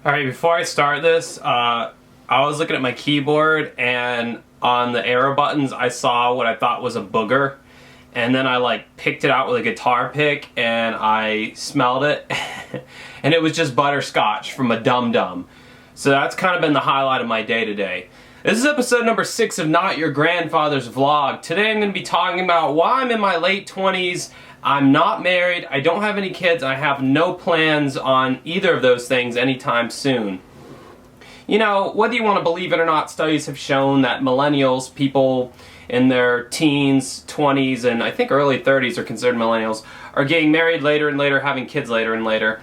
Alright, before I start this, I was looking at my keyboard and on the arrow buttons I saw what I thought was a booger, and then I picked it out with a guitar pick and I smelled it and it was just butterscotch from a Dum Dum. So that's kind of been the highlight of my day today. This is episode number 6 of Not Your Grandfather's Vlog. Today I'm going to be talking about why I'm in my late 20s. I'm not married, I don't have any kids, and I have no plans on either of those things anytime soon. You know, whether you want to believe it or not, studies have shown that millennials, people in their teens, 20s, and I think early 30s are considered millennials, are getting married later and later, having kids later and later.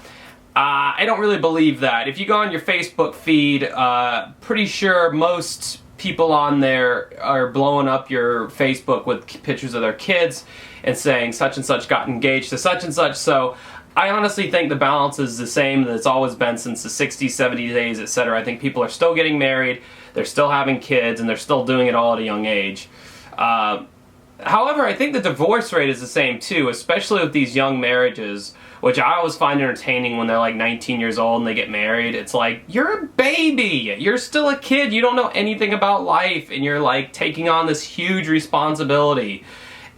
I don't really believe that. If you go on your Facebook feed, pretty sure most people on there are blowing up your Facebook with pictures of their kids and saying such and such got engaged to such and such. So I honestly think the balance is the same that it's always been since the 60s, 70s days, etc. I think people are still getting married, they're still having kids, and they're still doing it all at a young age. However, I think the divorce rate is the same too, especially with these young marriages, which I always find entertaining when they're like 19 years old and they get married. It's like, you're a baby! You're still a kid, you don't know anything about life, and you're like taking on this huge responsibility.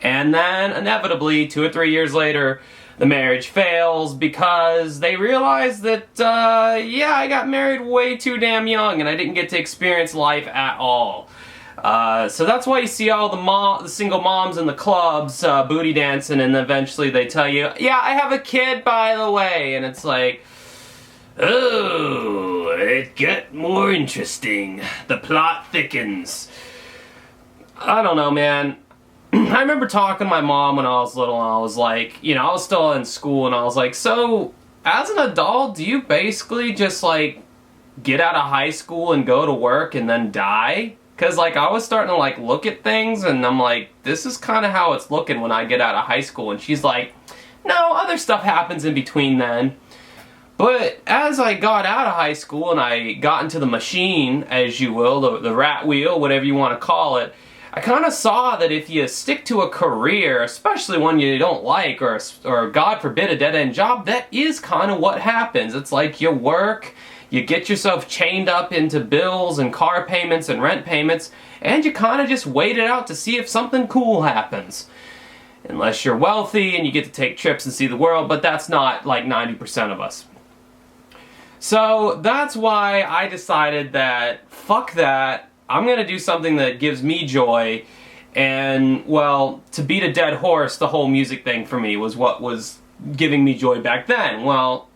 And then, inevitably, 2 or 3 years later, the marriage fails because they realize that, yeah, I got married way too damn young and I didn't get to experience life at all. So that's why you see all the single moms in the clubs booty dancing, and eventually they tell you, yeah, I have a kid, by the way. And it's like, oh, it gets more interesting. The plot thickens. I don't know, man. I remember talking to my mom when I was little, and I was like, you know, I was still in school, and I was like, so, as an adult, do you basically just, get out of high school and go to work and then die? Because, I was starting to, look at things, and I'm like, this is kind of how it's looking when I get out of high school. And she's like, no, other stuff happens in between then. But as I got out of high school and I got into the machine, as you will, the rat wheel, whatever you want to call it, I kind of saw that if you stick to a career, especially one you don't like, or God forbid a dead-end job, that is kind of what happens. It's like you work, you get yourself chained up into bills and car payments and rent payments, and you kind of just wait it out to see if something cool happens. Unless you're wealthy and you get to take trips and see the world, but that's not like 90% of us. So that's why I decided that, fuck that, I'm going to do something that gives me joy. And, well, to beat a dead horse, the whole music thing for me was what was giving me joy back then. Well,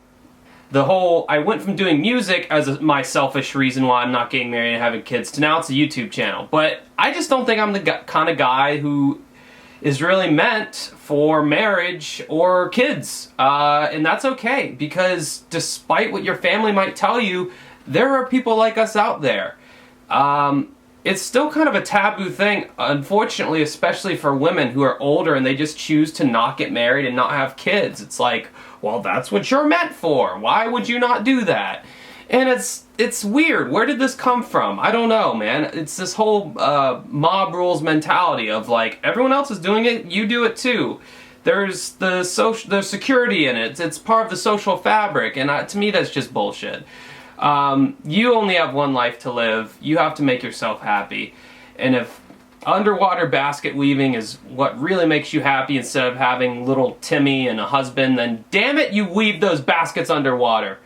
I went from doing music as my selfish reason why I'm not getting married and having kids to now it's a YouTube channel. But I just don't think I'm the kind of guy who is really meant for marriage or kids. And that's okay, because despite what your family might tell you, there are people like us out there. It's still kind of a taboo thing, unfortunately, especially for women who are older and they just choose to not get married and not have kids. It's like, well, that's what you're meant for. Why would you not do that? And it's weird. Where did this come from? I don't know, man. It's this whole mob rules mentality of everyone else is doing it, you do it too. There's the security in it. It's part of the social fabric, and to me that's just bullshit. You only have one life to live. You have to make yourself happy. And if underwater basket weaving is what really makes you happy instead of having little Timmy and a husband, then damn it, you weave those baskets underwater.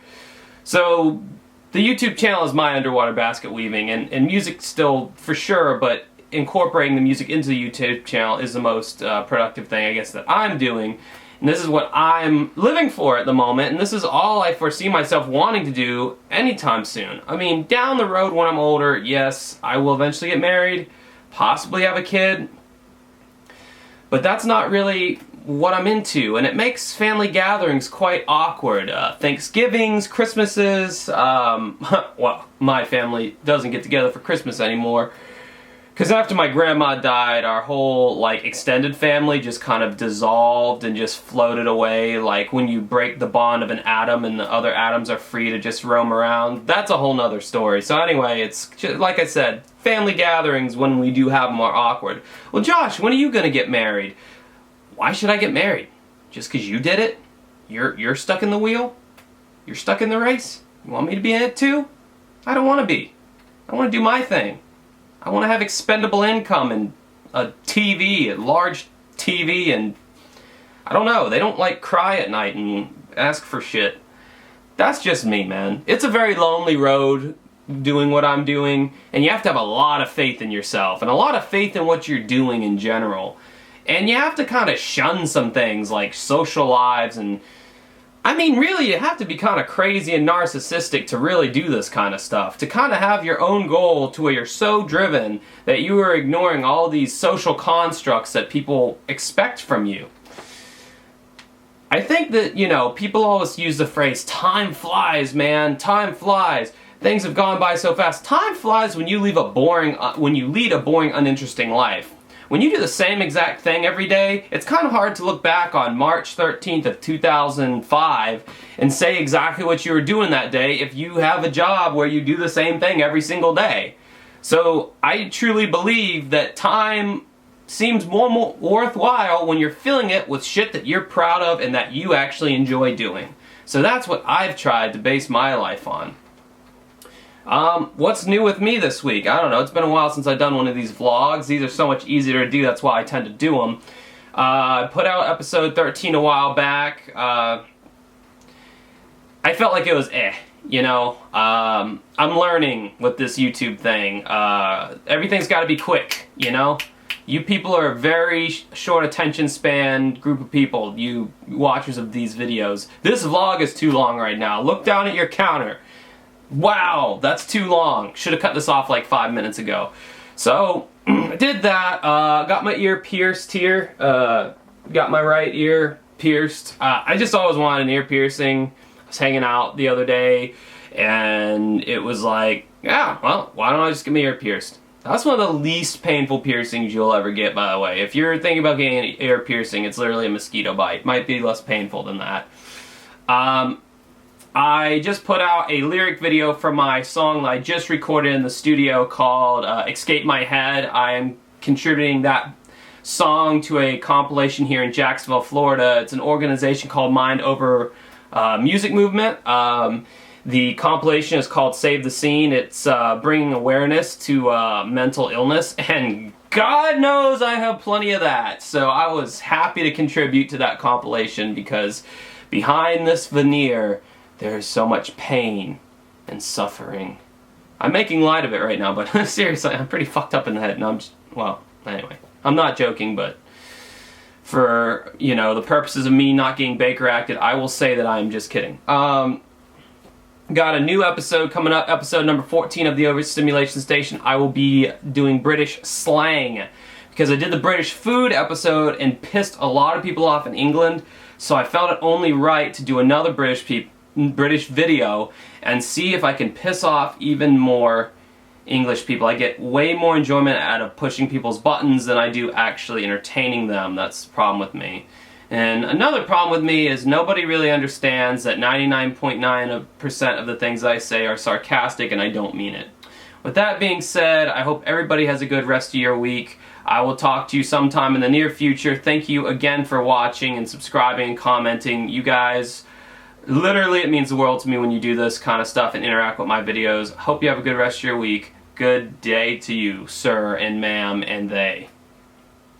So the YouTube channel is my underwater basket weaving, and music still for sure, but incorporating the music into the YouTube channel is the most productive thing, I guess, that I'm doing. And this is what I'm living for at the moment, and this is all I foresee myself wanting to do anytime soon. I mean, down the road when I'm older, yes, I will eventually get married, possibly have a kid, but that's not really what I'm into, and it makes family gatherings quite awkward. Thanksgivings, Christmases, well, my family doesn't get together for Christmas anymore. Because after my grandma died, our whole, extended family just kind of dissolved and just floated away. Like when you break the bond of an atom and the other atoms are free to just roam around. That's a whole nother story. So anyway, it's, just, like I said, family gatherings when we do have them are awkward. Well, Josh, when are you going to get married? Why should I get married? Just because you did it? You're stuck in the wheel? You're stuck in the race? You want me to be in it too? I don't want to be. I want to do my thing. I want to have expendable income and a TV, a large TV, and I don't know, they don't like cry at night and ask for shit. That's just me, man. It's a very lonely road doing what I'm doing, and you have to have a lot of faith in yourself and a lot of faith in what you're doing in general. And you have to kind of shun some things like social lives, and I mean, really, you have to be kind of crazy and narcissistic to really do this kind of stuff. To kind of have your own goal to where you're so driven that you are ignoring all these social constructs that people expect from you. I think that, you know, people always use the phrase, time flies, man, time flies. Things have gone by so fast. Time flies when you lead a boring, uninteresting life. When you do the same exact thing every day, it's kind of hard to look back on March 13th of 2005 and say exactly what you were doing that day if you have a job where you do the same thing every single day. So I truly believe that time seems more worthwhile when you're filling it with shit that you're proud of and that you actually enjoy doing. So that's what I've tried to base my life on. What's new with me this week? I don't know. It's been a while since I've done one of these vlogs. These are so much easier to do. That's why I tend to do them. I put out episode 13 a while back. I felt like it was you know. I'm learning with this YouTube thing. Everything's got to be quick, you know. You people are a very short attention span group of people, you watchers of these videos. This vlog is too long right now. Look down at your counter. Wow, that's too long. Should have cut this off like 5 minutes ago. So, I did that. Got my ear pierced here. Got my right ear pierced. I just always wanted an ear piercing. I was hanging out the other day, and it was like, yeah, well, why don't I just get my ear pierced? That's one of the least painful piercings you'll ever get, by the way. If you're thinking about getting an ear piercing, it's literally a mosquito bite. Might be less painful than that. I just put out a lyric video for my song that I just recorded in the studio called Escape My Head. I am contributing that song to a compilation here in Jacksonville, Florida. It's an organization called Mind Over Music Movement. The compilation is called Save the Scene. It's bringing awareness to mental illness, and God knows I have plenty of that. So I was happy to contribute to that compilation because behind this veneer, there's so much pain and suffering. I'm making light of it right now, but seriously, I'm pretty fucked up in the head, and I'm just, well, anyway. I'm not joking, but for, you know, the purposes of me not getting Baker acted, I will say that I'm just kidding. Got a new episode coming up, episode number 14 of the Overstimulation Station. I will be doing British slang, because I did the British food episode and pissed a lot of people off in England, so I felt it only right to do another British video and see if I can piss off even more English people. I get way more enjoyment out of pushing people's buttons than I do actually entertaining them. That's the problem with me. And another problem with me is nobody really understands that 99.9% of the things I say are sarcastic and I don't mean it. With that being said, I hope everybody has a good rest of your week. I will talk to you sometime in the near future. Thank you again for watching and subscribing and commenting. You guys, literally it means the world to me when you do this kind of stuff and interact with my videos. Hope you have a good rest of your week. Good day to you, sir and ma'am and they.